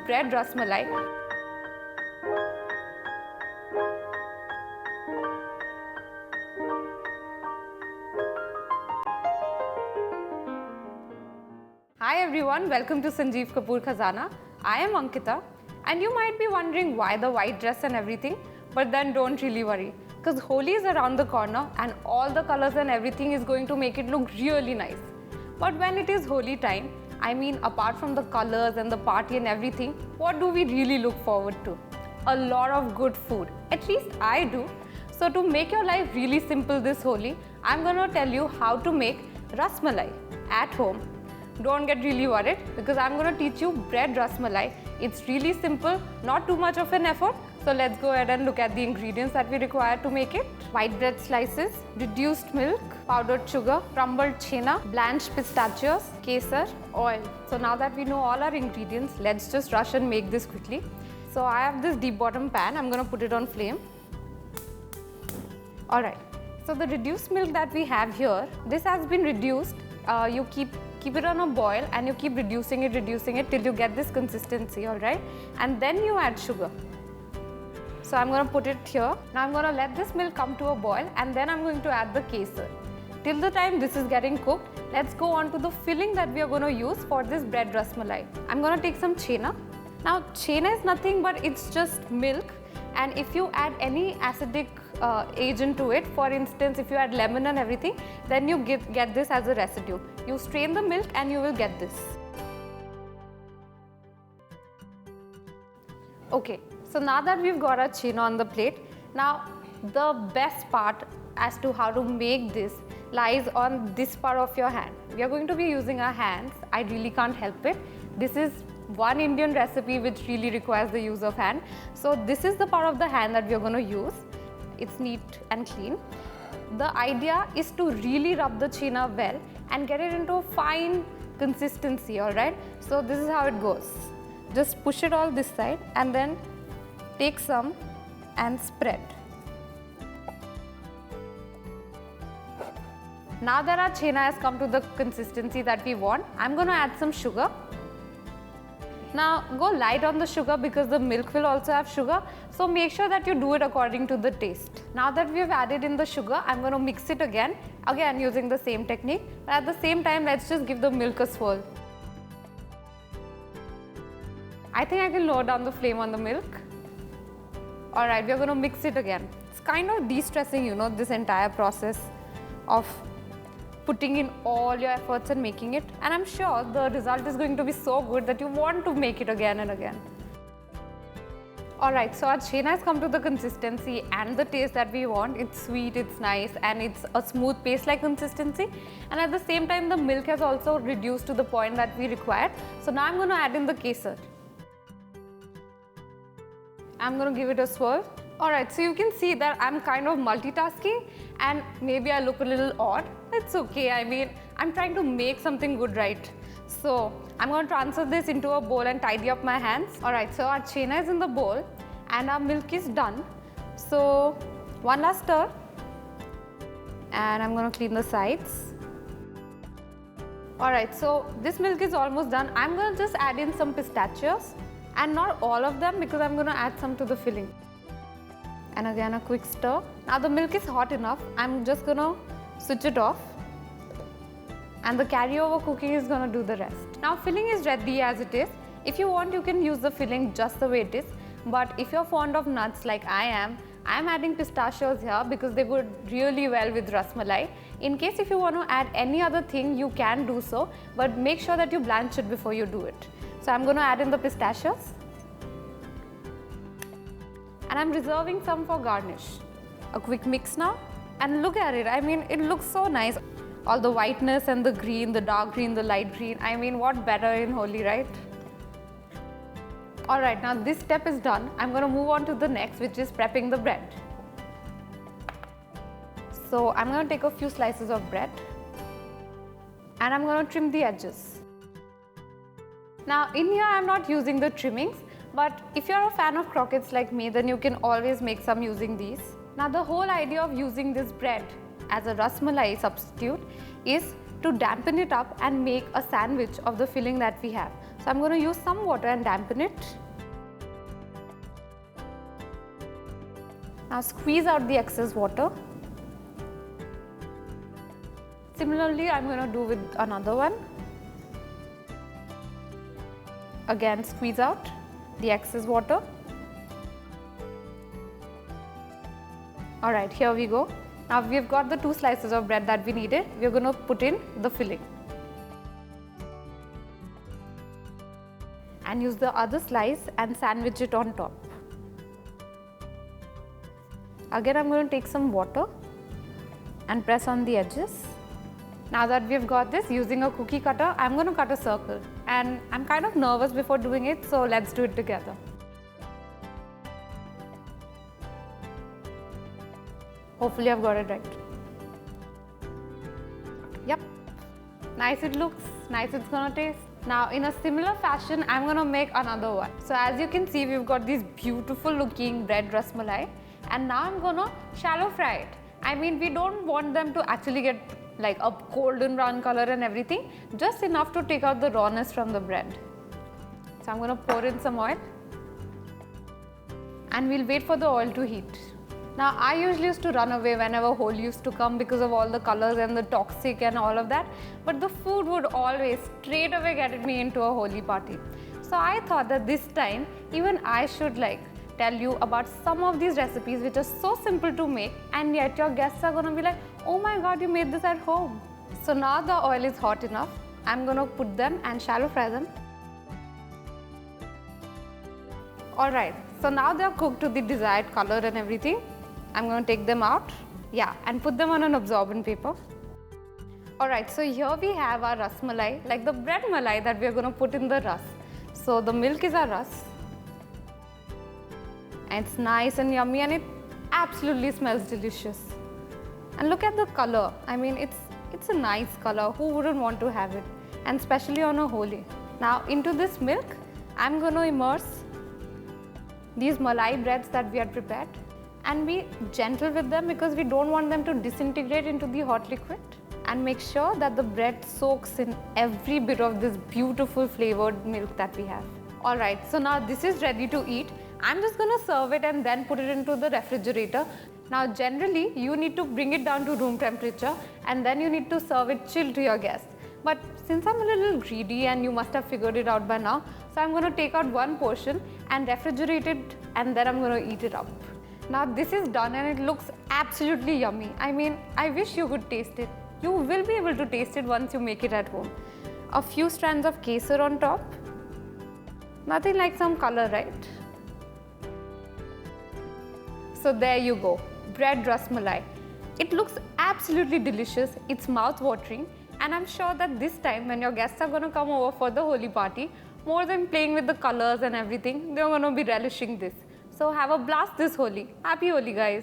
bread rasmalai. Hi everyone, welcome to Sanjeev Kapoor Khazana. I am Ankita, and you might be wondering why the white dress and everything, but then don't really worry, because Holi is around the corner and all the colors and everything is going to make it look really nice. But when it is Holi time, I mean apart from the colors and the party and everything, what do we really look forward to? A lot of good food, at least I do. So to make your life really simple this Holi, I'm gonna tell you how to make Rasmalai at home. Don't get really worried because I'm going to teach you bread rasmalai. It's really simple, not too much of an effort. So let's go ahead and look at the ingredients that we require to make it. White bread slices, reduced milk, powdered sugar, crumbled chena, blanched pistachios, kesar, oil. So now that we know all our ingredients, let's just rush and make this quickly. So I have this deep bottom pan. I'm going to put it on flame. Alright, so the reduced milk that we have here, this has been reduced. You keep it on a boil and you keep reducing it till you get this consistency, alright? And then you add sugar. So I'm going to put it here. Now I'm going to let this milk come to a boil and then I'm going to add the kesar. Till the time this is getting cooked, let's go on to the filling that we are going to use for this bread rasmalai. I'm going to take some chena. Now chena is nothing but it's just milk, and if you add any acidic agent to it, for instance if you add lemon and everything, then you get this as a residue. You strain the milk and you will get this. Okay, so now that we've got our chena on the plate, now the best part as to how to make this lies on this part of your hand. We are going to be using our hands. I really can't help it. This is one Indian recipe which really requires the use of hand. So this is the part of the hand that we are going to use. It's neat and clean. The idea is to really rub the chena well and get it into a fine consistency, alright? So this is how it goes. Just push it all this side and then take some and spread. Now that our chena has come to the consistency that we want, I'm going to add some sugar. Now go light on the sugar because the milk will also have sugar, so make sure that you do it according to the taste. Now that we have added in the sugar, I'm going to mix it again using the same technique, but at the same time let's just give the milk a swirl. I think I can lower down the flame on the milk. Alright, we are going to mix it again. It's kind of de-stressing, you know, this entire process of putting in all your efforts and making it, and I'm sure the result is going to be so good that you want to make it again and again. Alright, so our chena has come to the consistency and the taste that we want. It's sweet, it's nice, and it's a smooth paste-like consistency, and at the same time the milk has also reduced to the point that we required. So now I'm going to add in the kesar. I'm going to give it a swirl. Alright, so you can see that I'm kind of multitasking and maybe I look a little odd. It's okay, I mean, I'm trying to make something good, right? So I'm going to transfer this into a bowl and tidy up my hands. Alright, so our chena is in the bowl and our milk is done. So one last stir and I'm going to clean the sides. Alright, so this milk is almost done. I'm going to just add in some pistachios, and not all of them because I'm going to add some to the filling. And again a quick stir. Now the milk is hot enough. I'm just going to switch it off and the carryover cooking is going to do the rest. Now filling is ready as it is. If you want, you can use the filling just the way it is, but if you're fond of nuts like I am adding pistachios here because they go really well with rasmalai. In case if you want to add any other thing, you can do so, but make sure that you blanch it before you do it. So I'm going to add in the pistachios. And I'm reserving some for garnish. A quick mix now, and look at it. I mean, it looks so nice. All the whiteness and the green, the dark green, the light green. I mean, what better in Holi, right? Alright, now this step is done. I'm going to move on to the next, which is prepping the bread. So I'm going to take a few slices of bread and I'm going to trim the edges. Now in here I'm not using the trimmings, but if you're a fan of croquettes like me, then you can always make some using these. Now the whole idea of using this bread as a rasmalai substitute is to dampen it up and make a sandwich of the filling that we have. So I'm going to use some water and dampen it. Now squeeze out the excess water. Similarly, I'm going to do with another one. Again, squeeze out the excess water. Alright, here we go. Now we've got the 2 slices of bread that we needed. We're going to put in the filling. And use the other slice and sandwich it on top. Again, I'm going to take some water and press on the edges. Now that we've got this, using a cookie cutter, I'm going to cut a circle. And I'm kind of nervous before doing it, so let's do it together. Hopefully I've got it right. Yep, nice it looks, nice it's gonna taste. Now in a similar fashion, I'm gonna make another one. So as you can see, we've got these beautiful looking bread rasmalai, and now I'm gonna shallow fry it. I mean, we don't want them to actually get like a golden brown color and everything, just enough to take out the rawness from the bread. So I'm gonna pour in some oil and we'll wait for the oil to heat. Now I usually used to run away whenever Holi used to come because of all the colors and the toxic and all of that, but the food would always straight away get me into a Holi party. So I thought that this time even I should tell you about some of these recipes which are so simple to make, and yet your guests are gonna be like, oh my god, you made this at home. So now the oil is hot enough. I'm gonna put them and shallow fry them. Alright, so now they are cooked to the desired color and everything. I'm going to take them out, and put them on an absorbent paper. Alright, so here we have our rasmalai, like the bread malai that we are going to put in the ras. So the milk is our ras. And it's nice and yummy, and it absolutely smells delicious. And look at the color. I mean, it's a nice color. Who wouldn't want to have it? And especially on a Holi. Now into this milk, I'm going to immerse these malai breads that we had prepared. And be gentle with them because we don't want them to disintegrate into the hot liquid, and make sure that the bread soaks in every bit of this beautiful flavored milk that we have. Alright, so now this is ready to eat. I'm just gonna serve it and then put it into the refrigerator. Now generally you need to bring it down to room temperature and then you need to serve it chilled to your guests. But since I'm a little greedy and you must have figured it out by now, so I'm gonna take out one portion and refrigerate it, and then I'm gonna eat it up. Now this is done and it looks absolutely yummy. I mean, I wish you could taste it. You will be able to taste it once you make it at home. A few strands of kesar on top. Nothing like some color, right? So there you go, bread rasmalai. It looks absolutely delicious, it's mouth-watering, and I'm sure that this time when your guests are going to come over for the Holi party, more than playing with the colors and everything, they're going to be relishing this. So have a blast this Holi. Happy Holi, guys.